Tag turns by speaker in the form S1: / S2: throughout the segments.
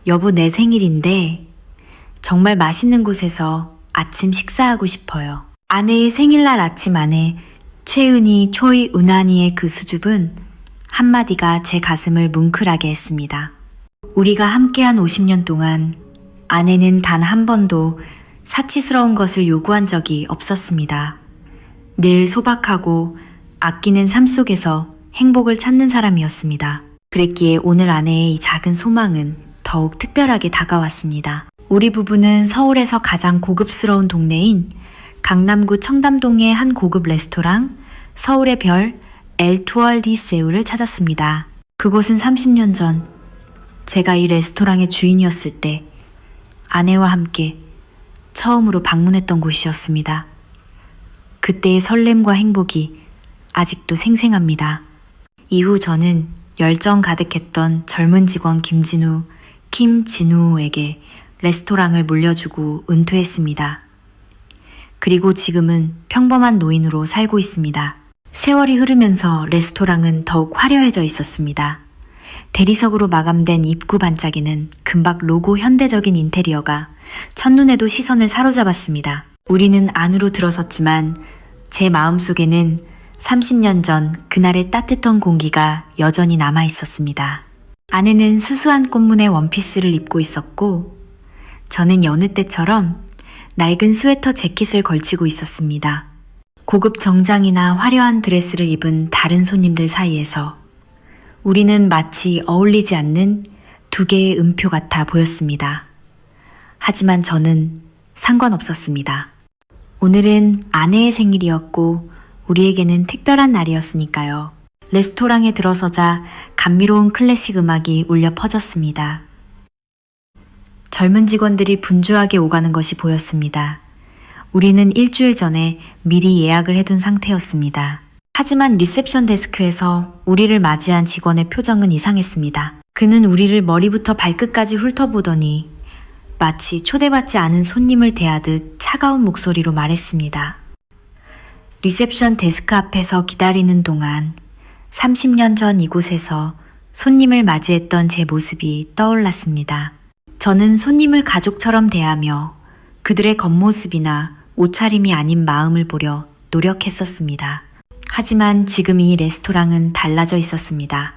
S1: 여보, 내 생일인데 정말 맛있는 곳에서 아침 식사하고 싶어요. 아내의 생일날 아침 안에 최은희, 초이, 우나니의 그 수줍은 한마디가 제 가슴을 뭉클하게 했습니다. 우리가 함께한 50년 동안 아내는 단 한 번도 사치스러운 것을 요구한 적이 없었습니다. 늘 소박하고 아끼는 삶 속에서 행복을 찾는 사람이었습니다. 그랬기에 오늘 아내의 이 작은 소망은 더욱 특별하게 다가왔습니다. 우리 부부는 서울에서 가장 고급스러운 동네인 강남구 청담동의 한 고급 레스토랑 서울의 별 엘투얼 디 세울을 찾았습니다. 그곳은 30년 전 제가 이 레스토랑의 주인이었을 때 아내와 함께 처음으로 방문했던 곳이었습니다. 그때의 설렘과 행복이 아직도 생생합니다. 이후 저는 열정 가득했던 젊은 직원 김진우에게 레스토랑을 물려주고 은퇴했습니다. 그리고 지금은 평범한 노인으로 살고 있습니다. 세월이 흐르면서 레스토랑은 더욱 화려해져 있었습니다. 대리석으로 마감된 입구 반짝이는 금박 로고 현대적인 인테리어가 첫눈에도 시선을 사로잡았습니다. 우리는 안으로 들어섰지만 제 마음속에는 30년 전 그날의 따뜻한 공기가 여전히 남아 있었습니다. 아내는 수수한 꽃무늬 원피스를 입고 있었고 저는 여느 때처럼 낡은 스웨터 재킷을 걸치고 있었습니다. 고급 정장이나 화려한 드레스를 입은 다른 손님들 사이에서 우리는 마치 어울리지 않는 두 개의 음표 같아 보였습니다. 하지만 저는 상관없었습니다. 오늘은 아내의 생일이었고 우리에게는 특별한 날이었으니까요. 레스토랑에 들어서자 감미로운 클래식 음악이 울려 퍼졌습니다. 젊은 직원들이 분주하게 오가는 것이 보였습니다. 우리는 일주일 전에 미리 예약을 해둔 상태였습니다. 하지만 리셉션 데스크에서 우리를 맞이한 직원의 표정은 이상했습니다. 그는 우리를 머리부터 발끝까지 훑어보더니 마치 초대받지 않은 손님을 대하듯 차가운 목소리로 말했습니다. 리셉션 데스크 앞에서 기다리는 동안 30년 전 이곳에서 손님을 맞이했던 제 모습이 떠올랐습니다. 저는 손님을 가족처럼 대하며 그들의 겉모습이나 옷차림이 아닌 마음을 보려 노력했었습니다. 하지만 지금 이 레스토랑은 달라져 있었습니다.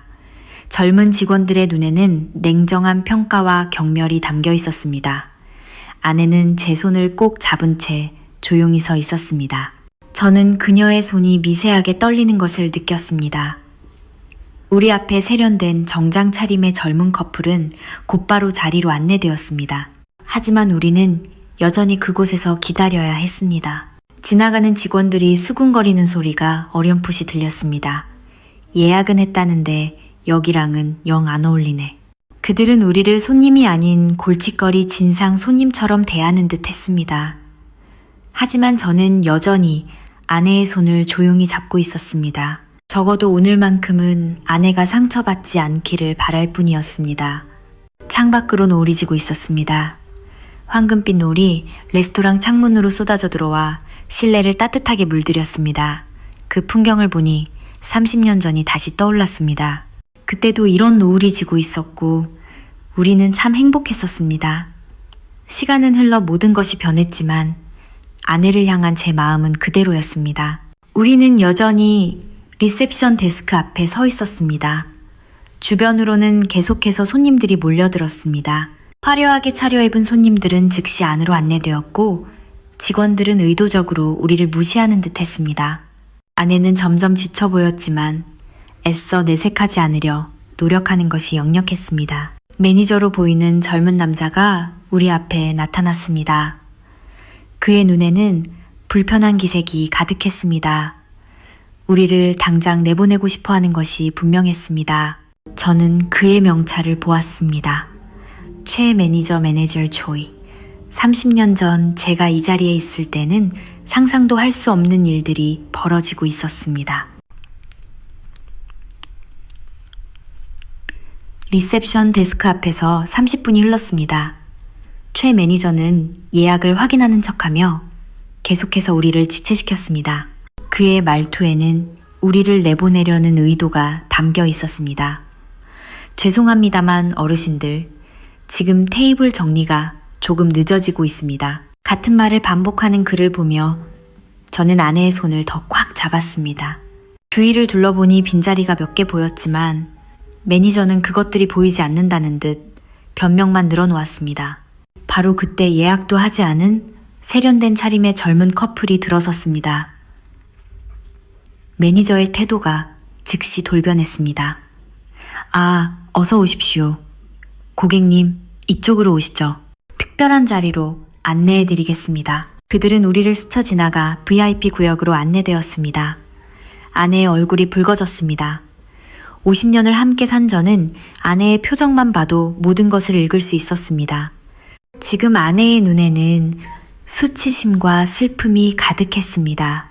S1: 젊은 직원들의 눈에는 냉정한 평가와 경멸이 담겨 있었습니다. 아내는 제 손을 꼭 잡은 채 조용히 서 있었습니다. 저는 그녀의 손이 미세하게 떨리는 것을 느꼈습니다. 우리 앞에 세련된 정장 차림의 젊은 커플은 곧바로 자리로 안내되었습니다. 하지만 우리는 여전히 그곳에서 기다려야 했습니다. 지나가는 직원들이 수군거리는 소리가 어렴풋이 들렸습니다. 예약은 했다는데 여기랑은 영 안 어울리네. 그들은 우리를 손님이 아닌 골칫거리 진상 손님처럼 대하는 듯 했습니다. 하지만 저는 여전히 아내의 손을 조용히 잡고 있었습니다. 적어도 오늘만큼은 아내가 상처받지 않기를 바랄 뿐이었습니다. 창밖으로 노을이 지고 있었습니다. 황금빛 노을이 레스토랑 창문으로 쏟아져 들어와 실내를 따뜻하게 물들였습니다. 그 풍경을 보니 30년 전이 다시 떠올랐습니다. 그때도 이런 노을이 지고 있었고 우리는 참 행복했었습니다. 시간은 흘러 모든 것이 변했지만 아내를 향한 제 마음은 그대로였습니다. 우리는 여전히 리셉션 데스크 앞에 서 있었습니다. 주변으로는 계속해서 손님들이 몰려들었습니다. 화려하게 차려입은 손님들은 즉시 안으로 안내되었고 직원들은 의도적으로 우리를 무시하는 듯 했습니다. 아내는 점점 지쳐 보였지만 애써 내색하지 않으려 노력하는 것이 역력했습니다. 매니저로 보이는 젊은 남자가 우리 앞에 나타났습니다. 그의 눈에는 불편한 기색이 가득했습니다. 우리를 당장 내보내고 싶어 하는 것이 분명했습니다. 저는 그의 명찰을 보았습니다. 최 매니저 조이. 30년 전 제가 이 자리에 있을 때는 상상도 할 수 없는 일들이 벌어지고 있었습니다. 리셉션 데스크 앞에서 30분이 흘렀습니다. 최 매니저는 예약을 확인하는 척하며 계속해서 우리를 지체시켰습니다. 그의 말투에는 우리를 내보내려는 의도가 담겨 있었습니다. 죄송합니다만 어르신들, 지금 테이블 정리가 조금 늦어지고 있습니다. 같은 말을 반복하는 그를 보며 저는 아내의 손을 더 꽉 잡았습니다. 주위를 둘러보니 빈자리가 몇 개 보였지만 매니저는 그것들이 보이지 않는다는 듯 변명만 늘어놓았습니다. 바로 그때 예약도 하지 않은 세련된 차림의 젊은 커플이 들어섰습니다. 매니저의 태도가 즉시 돌변했습니다. 아, 어서 오십시오. 고객님, 이쪽으로 오시죠. 특별한 자리로 안내해드리겠습니다. 그들은 우리를 스쳐 지나가 VIP 구역으로 안내되었습니다. 아내의 얼굴이 붉어졌습니다. 50년을 함께 산 저는 아내의 표정만 봐도 모든 것을 읽을 수 있었습니다. 지금 아내의 눈에는 수치심과 슬픔이 가득했습니다.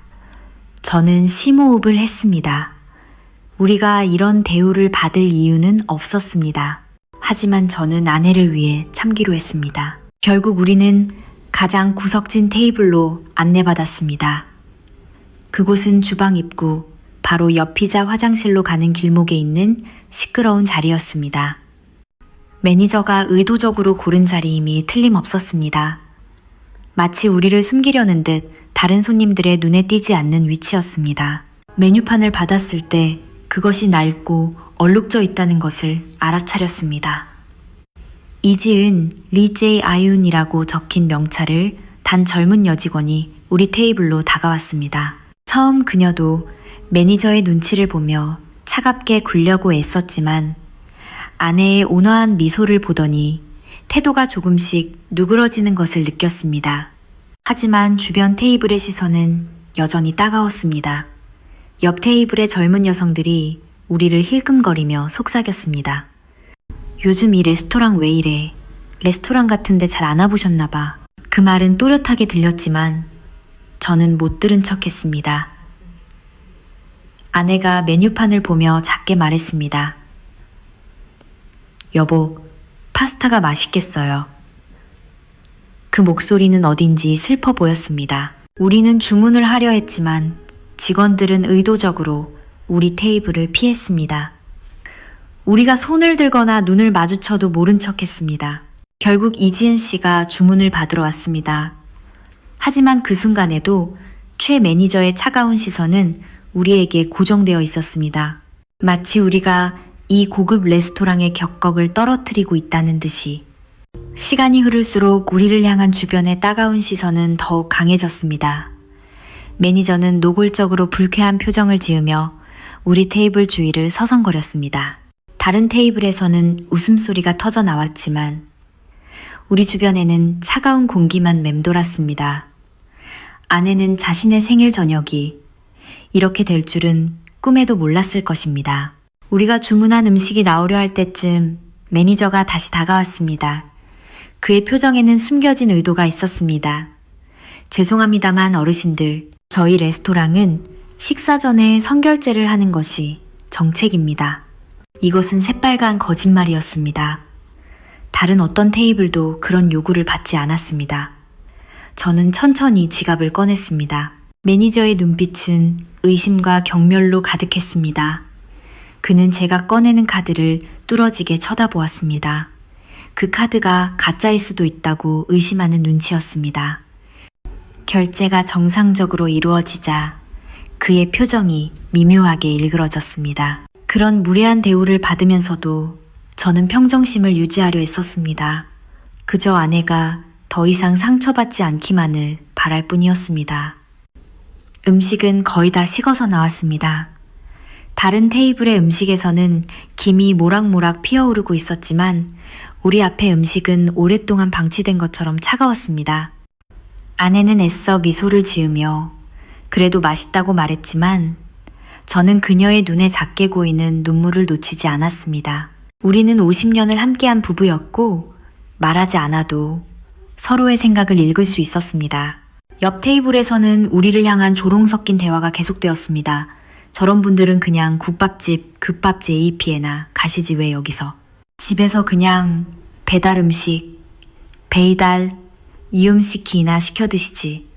S1: 저는 심호흡을 했습니다. 우리가 이런 대우를 받을 이유는 없었습니다. 하지만 저는 아내를 위해 참기로 했습니다. 결국 우리는 가장 구석진 테이블로 안내받았습니다. 그곳은 주방 입구, 바로 옆이자 화장실로 가는 길목에 있는 시끄러운 자리였습니다. 매니저가 의도적으로 고른 자리임이 틀림없었습니다. 마치 우리를 숨기려는 듯 다른 손님들의 눈에 띄지 않는 위치였습니다. 메뉴판을 받았을 때 그것이 낡고 얼룩져 있다는 것을 알아차렸습니다. 이지은 리제이 아윤이라고 적힌 명찰을 단 젊은 여직원이 우리 테이블로 다가왔습니다. 처음 그녀도 매니저의 눈치를 보며 차갑게 굴려고 애썼지만 아내의 온화한 미소를 보더니 태도가 조금씩 누그러지는 것을 느꼈습니다. 하지만 주변 테이블의 시선은 여전히 따가웠습니다. 옆 테이블의 젊은 여성들이 우리를 힐끔거리며 속삭였습니다. 요즘 이 레스토랑 왜 이래? 레스토랑 같은데 잘 안 와보셨나 봐. 그 말은 또렷하게 들렸지만 저는 못 들은 척했습니다. 아내가 메뉴판을 보며 작게 말했습니다. 여보, 파스타가 맛있겠어요. 그 목소리는 어딘지 슬퍼 보였습니다. 우리는 주문을 하려 했지만 직원들은 의도적으로 우리 테이블을 피했습니다. 우리가 손을 들거나 눈을 마주쳐도 모른 척했습니다. 결국 이지은 씨가 주문을 받으러 왔습니다. 하지만 그 순간에도 최 매니저의 차가운 시선은 우리에게 고정되어 있었습니다. 마치 우리가 이 고급 레스토랑의 격곡을 떨어뜨리고 있다는 듯이. 시간이 흐를수록 우리를 향한 주변의 따가운 시선은 더욱 강해졌습니다. 매니저는 노골적으로 불쾌한 표정을 지으며 우리 테이블 주위를 서성거렸습니다. 다른 테이블에서는 웃음소리가 터져 나왔지만 우리 주변에는 차가운 공기만 맴돌았습니다. 아내는 자신의 생일 저녁이 이렇게 될 줄은 꿈에도 몰랐을 것입니다. 우리가 주문한 음식이 나오려 할 때쯤 매니저가 다시 다가왔습니다. 그의 표정에는 숨겨진 의도가 있었습니다. 죄송합니다만 어르신들, 저희 레스토랑은 식사 전에 성결제를 하는 것이 정책입니다. 이것은 새빨간 거짓말이었습니다. 다른 어떤 테이블도 그런 요구를 받지 않았습니다. 저는 천천히 지갑을 꺼냈습니다. 매니저의 눈빛은 의심과 경멸로 가득했습니다. 그는 제가 꺼내는 카드를 뚫어지게 쳐다보았습니다. 그 카드가 가짜일 수도 있다고 의심하는 눈치였습니다. 결제가 정상적으로 이루어지자 그의 표정이 미묘하게 일그러졌습니다. 그런 무례한 대우를 받으면서도 저는 평정심을 유지하려 했었습니다. 그저 아내가 더 이상 상처받지 않기만을 바랄 뿐이었습니다. 음식은 거의 다 식어서 나왔습니다. 다른 테이블의 음식에서는 김이 모락모락 피어오르고 있었지만 우리 앞의 음식은 오랫동안 방치된 것처럼 차가웠습니다. 아내는 애써 미소를 지으며 그래도 맛있다고 말했지만 저는 그녀의 눈에 작게 고이는 눈물을 놓치지 않았습니다. 우리는 50년을 함께한 부부였고 말하지 않아도 서로의 생각을 읽을 수 있었습니다. 옆 테이블에서는 우리를 향한 조롱 섞인 대화가 계속되었습니다. 저런 분들은 그냥 국밥집, 급밥 JP에나 가시지 왜 여기서. 집에서 그냥 배달 음식, 베이달, 이음시키나 시켜 드시지.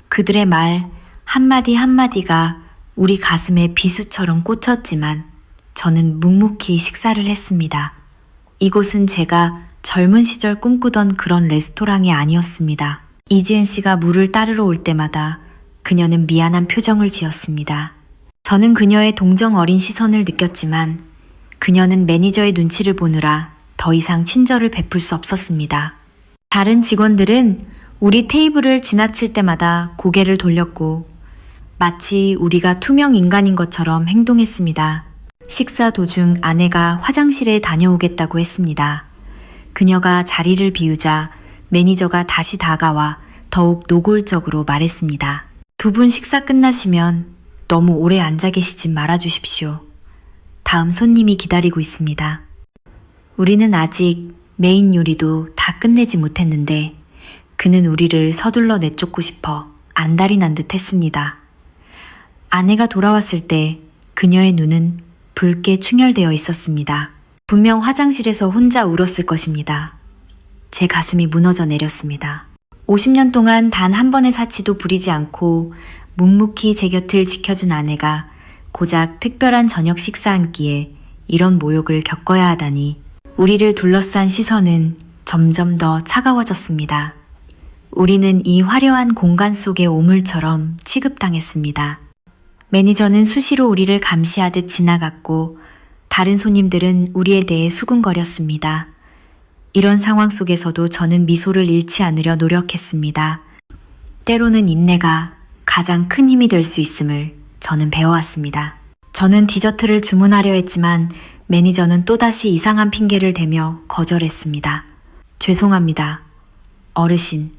S1: 그들의 말 한마디 한마디가 우리 가슴에 비수처럼 꽂혔지만 저는 묵묵히 식사를 했습니다. 이곳은 제가 젊은 시절 꿈꾸던 그런 레스토랑이 아니었습니다. 이지은 씨가 물을 따르러 올 때마다 그녀는 미안한 표정을 지었습니다. 저는 그녀의 동정 어린 시선을 느꼈지만 그녀는 매니저의 눈치를 보느라 더 이상 친절을 베풀 수 없었습니다. 다른 직원들은 우리 테이블을 지나칠 때마다 고개를 돌렸고 마치 우리가 투명 인간인 것처럼 행동했습니다. 식사 도중 아내가 화장실에 다녀오겠다고 했습니다. 그녀가 자리를 비우자 매니저가 다시 다가와 더욱 노골적으로 말했습니다. 두 분 식사 끝나시면 너무 오래 앉아 계시지 말아주십시오. 다음 손님이 기다리고 있습니다. 우리는 아직 메인 요리도 다 끝내지 못했는데 그는 우리를 서둘러 내쫓고 싶어 안달이 난 듯 했습니다. 아내가 돌아왔을 때 그녀의 눈은 붉게 충혈되어 있었습니다. 분명 화장실에서 혼자 울었을 것입니다. 제 가슴이 무너져 내렸습니다. 50년 동안 단 한 번의 사치도 부리지 않고 묵묵히 제 곁을 지켜준 아내가 고작 특별한 저녁 식사 한 끼에 이런 모욕을 겪어야 하다니 우리를 둘러싼 시선은 점점 더 차가워졌습니다. 우리는 이 화려한 공간 속의 오물처럼 취급당했습니다. 매니저는 수시로 우리를 감시하듯 지나갔고 다른 손님들은 우리에 대해 수군거렸습니다. 이런 상황 속에서도 저는 미소를 잃지 않으려 노력했습니다. 때로는 인내가 가장 큰 힘이 될 수 있음을 저는 배워왔습니다. 저는 디저트를 주문하려 했지만 매니저는 또다시 이상한 핑계를 대며 거절했습니다. 죄송합니다. 어르신,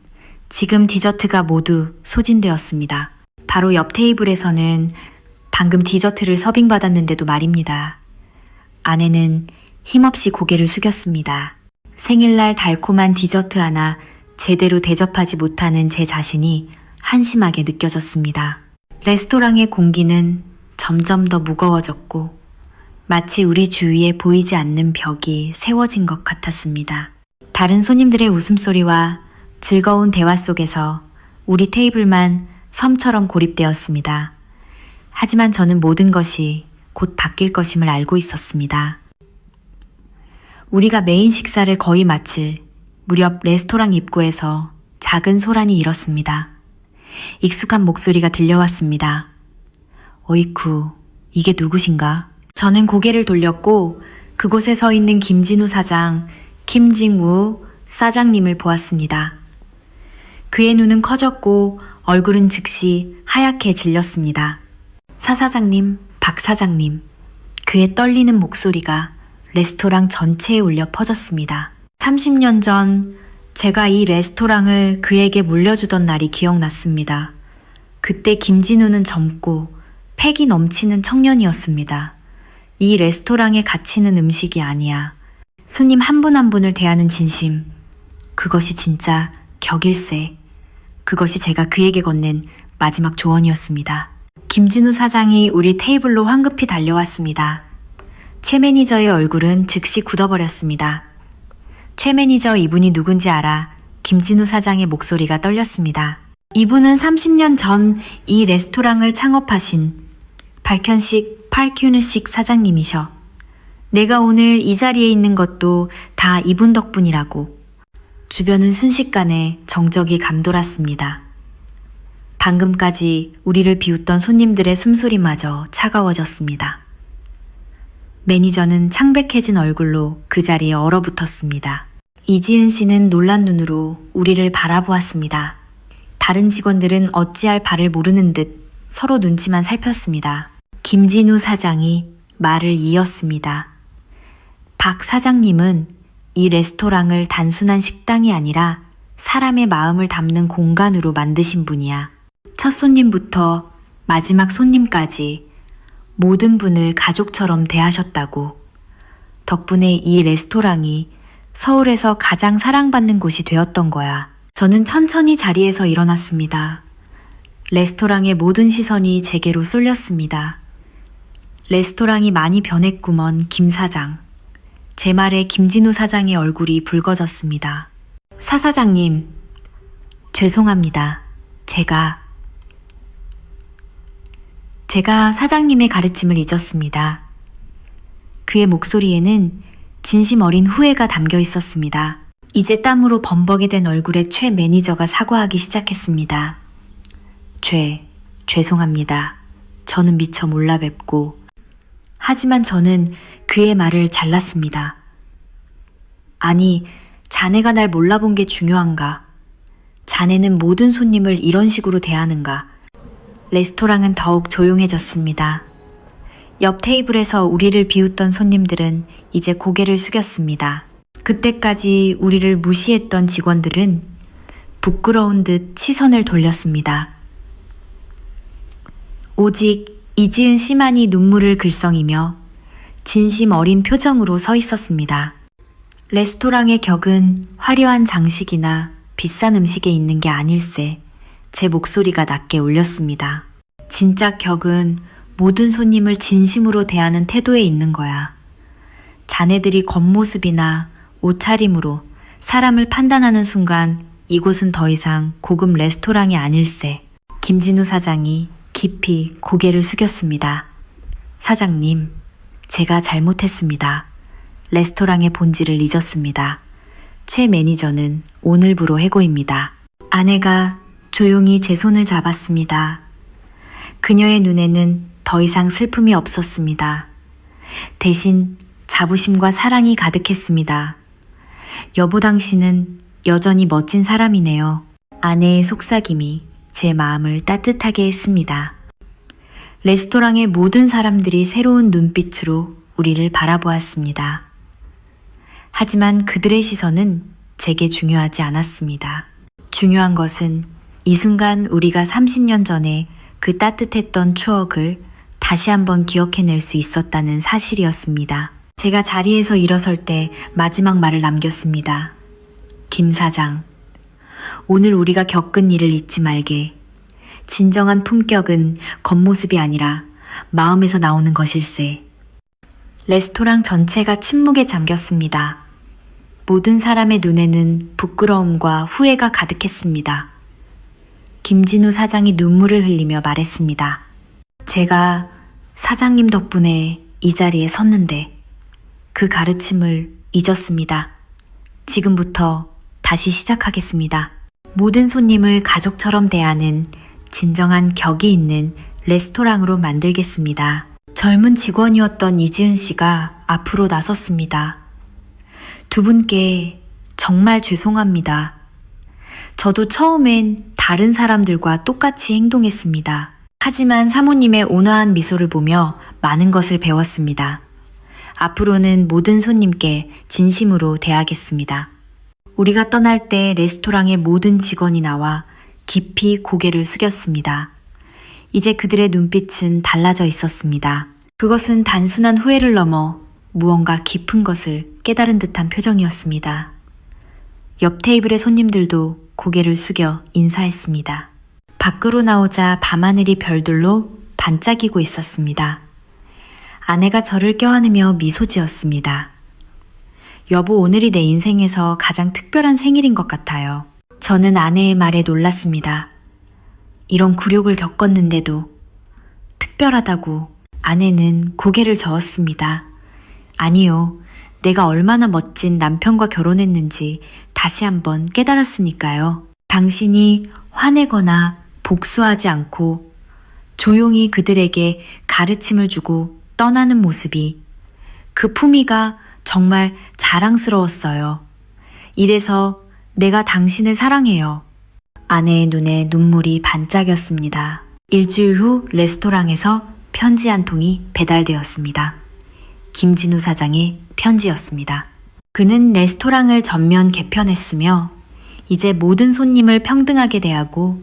S1: 지금 디저트가 모두 소진되었습니다. 바로 옆 테이블에서는 방금 디저트를 서빙받았는데도 말입니다. 아내는 힘없이 고개를 숙였습니다. 생일날 달콤한 디저트 하나 제대로 대접하지 못하는 제 자신이 한심하게 느껴졌습니다. 레스토랑의 공기는 점점 더 무거워졌고 마치 우리 주위에 보이지 않는 벽이 세워진 것 같았습니다. 다른 손님들의 웃음소리와 즐거운 대화 속에서 우리 테이블만 섬처럼 고립되었습니다. 하지만 저는 모든 것이 곧 바뀔 것임을 알고 있었습니다. 우리가 메인 식사를 거의 마칠 무렵 레스토랑 입구에서 작은 소란이 일었습니다. 익숙한 목소리가 들려왔습니다. 어이쿠, 이게 누구신가? 저는 고개를 돌렸고 그곳에 서 있는 김진우 사장, 김징우 사장님을 보았습니다. 그의 눈은 커졌고 얼굴은 즉시 하얗게 질렸습니다. 사 사장님, 박 사장님, 그의 떨리는 목소리가 레스토랑 전체에 울려 퍼졌습니다. 30년 전 제가 이 레스토랑을 그에게 물려주던 날이 기억났습니다. 그때 김진우는 젊고 패기 넘치는 청년이었습니다. 이 레스토랑에 갇히는 음식이 아니야. 손님 한 분 한 분을 대하는 진심. 그것이 진짜 격일세. 그것이 제가 그에게 건넨 마지막 조언이었습니다. 김진우 사장이 우리 테이블로 황급히 달려왔습니다. 최 매니저의 얼굴은 즉시 굳어버렸습니다. 최 매니저 이분이 누군지 알아? 김진우 사장의 목소리가 떨렸습니다. 이분은 30년 전 이 레스토랑을 창업하신 박현식 팔큐는식 사장님이셔. 내가 오늘 이 자리에 있는 것도 다 이분 덕분이라고. 주변은 순식간에 정적이 감돌았습니다. 방금까지 우리를 비웃던 손님들의 숨소리마저 차가워졌습니다. 매니저는 창백해진 얼굴로 그 자리에 얼어붙었습니다. 이지은 씨는 놀란 눈으로 우리를 바라보았습니다. 다른 직원들은 어찌할 바를 모르는 듯 서로 눈치만 살폈습니다. 김진우 사장이 말을 이었습니다. 박 사장님은 이 레스토랑을 단순한 식당이 아니라 사람의 마음을 담는 공간으로 만드신 분이야. 첫 손님부터 마지막 손님까지 모든 분을 가족처럼 대하셨다고. 덕분에 이 레스토랑이 서울에서 가장 사랑받는 곳이 되었던 거야. 저는 천천히 자리에서 일어났습니다. 레스토랑의 모든 시선이 제게로 쏠렸습니다. 레스토랑이 많이 변했구먼, 김 사장. 제 말에 김진우 사장의 얼굴이 붉어졌습니다. 사 사장님, 죄송합니다. 제가 사장님의 가르침을 잊었습니다. 그의 목소리에는 진심 어린 후회가 담겨 있었습니다. 이제 땀으로 범벅이 된 얼굴에 최 매니저가 사과하기 시작했습니다. 죄송합니다. 저는 미처 몰라 뵙고. 하지만 저는 그의 말을 잘랐습니다. 아니, 자네가 날 몰라본 게 중요한가? 자네는 모든 손님을 이런 식으로 대하는가? 레스토랑은 더욱 조용해졌습니다. 옆 테이블에서 우리를 비웃던 손님들은 이제 고개를 숙였습니다. 그때까지 우리를 무시했던 직원들은 부끄러운 듯 시선을 돌렸습니다. 오직 이지은 씨만이 눈물을 글썽이며 진심 어린 표정으로 서 있었습니다. 레스토랑의 격은 화려한 장식이나 비싼 음식에 있는 게 아닐세 제 목소리가 낮게 울렸습니다. 진짜 격은 모든 손님을 진심으로 대하는 태도에 있는 거야. 자네들이 겉모습이나 옷차림으로 사람을 판단하는 순간 이곳은 더 이상 고급 레스토랑이 아닐세. 김진우 사장이 깊이 고개를 숙였습니다. 사장님, 제가 잘못했습니다. 레스토랑의 본질을 잊었습니다. 최 매니저는 오늘부로 해고입니다. 아내가 조용히 제 손을 잡았습니다. 그녀의 눈에는 더 이상 슬픔이 없었습니다. 대신 자부심과 사랑이 가득했습니다. 여보, 당신은 여전히 멋진 사람이네요. 아내의 속삭임이 제 마음을 따뜻하게 했습니다. 레스토랑의 모든 사람들이 새로운 눈빛으로 우리를 바라보았습니다. 하지만 그들의 시선은 제게 중요하지 않았습니다. 중요한 것은 이 순간 우리가 30년 전에 그 따뜻했던 추억을 다시 한번 기억해낼 수 있었다는 사실이었습니다. 제가 자리에서 일어설 때 마지막 말을 남겼습니다. 김 사장, 오늘 우리가 겪은 일을 잊지 말게. 진정한 품격은 겉모습이 아니라 마음에서 나오는 것일세. 레스토랑 전체가 침묵에 잠겼습니다. 모든 사람의 눈에는 부끄러움과 후회가 가득했습니다. 김진우 사장이 눈물을 흘리며 말했습니다. 제가 사장님 덕분에 이 자리에 섰는데 그 가르침을 잊었습니다. 지금부터 다시 시작하겠습니다. 모든 손님을 가족처럼 대하는 진정한 격이 있는 레스토랑으로 만들겠습니다. 젊은 직원이었던 이지은 씨가 앞으로 나섰습니다. 두 분께 정말 죄송합니다. 저도 처음엔 다른 사람들과 똑같이 행동했습니다. 하지만 사모님의 온화한 미소를 보며 많은 것을 배웠습니다. 앞으로는 모든 손님께 진심으로 대하겠습니다. 우리가 떠날 때 레스토랑의 모든 직원이 나와 깊이 고개를 숙였습니다. 이제 그들의 눈빛은 달라져 있었습니다. 그것은 단순한 후회를 넘어 무언가 깊은 것을 깨달은 듯한 표정이었습니다. 옆 테이블의 손님들도 고개를 숙여 인사했습니다. 밖으로 나오자 밤하늘이 별들로 반짝이고 있었습니다. 아내가 저를 껴안으며 미소 지었습니다. 여보, 오늘이 내 인생에서 가장 특별한 생일인 것 같아요. 저는 아내의 말에 놀랐습니다. 이런 굴욕을 겪었는데도 특별하다고. 아내는 고개를 저었습니다. 아니요, 내가 얼마나 멋진 남편과 결혼했는지 다시 한번 깨달았으니까요. 당신이 화내거나 복수하지 않고 조용히 그들에게 가르침을 주고 떠나는 모습이, 그 품위가 정말 자랑스러웠어요. 이래서 내가 당신을 사랑해요. 아내의 눈에 눈물이 반짝였습니다. 일주일 후 레스토랑에서 편지 한 통이 배달되었습니다. 김진우 사장의 편지였습니다. 그는 레스토랑을 전면 개편했으며 이제 모든 손님을 평등하게 대하고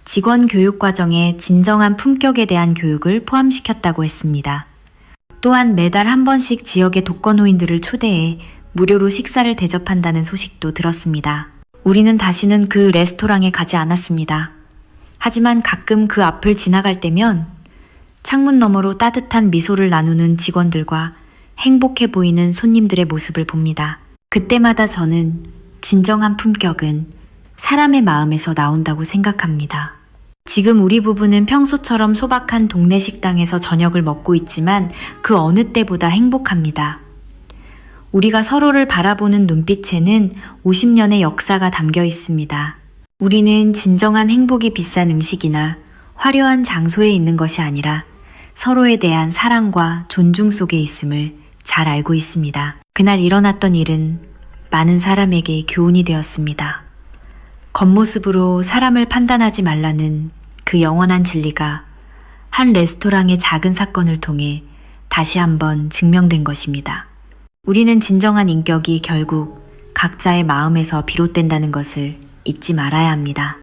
S1: 직원 교육 과정에 진정한 품격에 대한 교육을 포함시켰다고 했습니다. 또한 매달 한 번씩 지역의 독거노인들을 초대해 무료로 식사를 대접한다는 소식도 들었습니다. 우리는 다시는 그 레스토랑에 가지 않았습니다. 하지만 가끔 그 앞을 지나갈 때면 창문 너머로 따뜻한 미소를 나누는 직원들과 행복해 보이는 손님들의 모습을 봅니다. 그때마다 저는 진정한 품격은 사람의 마음에서 나온다고 생각합니다. 지금 우리 부부는 평소처럼 소박한 동네 식당에서 저녁을 먹고 있지만 그 어느 때보다 행복합니다. 우리가 서로를 바라보는 눈빛에는 50년의 역사가 담겨 있습니다. 우리는 진정한 행복이 비싼 음식이나 화려한 장소에 있는 것이 아니라 서로에 대한 사랑과 존중 속에 있음을 잘 알고 있습니다. 그날 일어났던 일은 많은 사람에게 교훈이 되었습니다. 겉모습으로 사람을 판단하지 말라는 그 영원한 진리가 한 레스토랑의 작은 사건을 통해 다시 한번 증명된 것입니다. 우리는 진정한 인격이 결국 각자의 마음에서 비롯된다는 것을 잊지 말아야 합니다.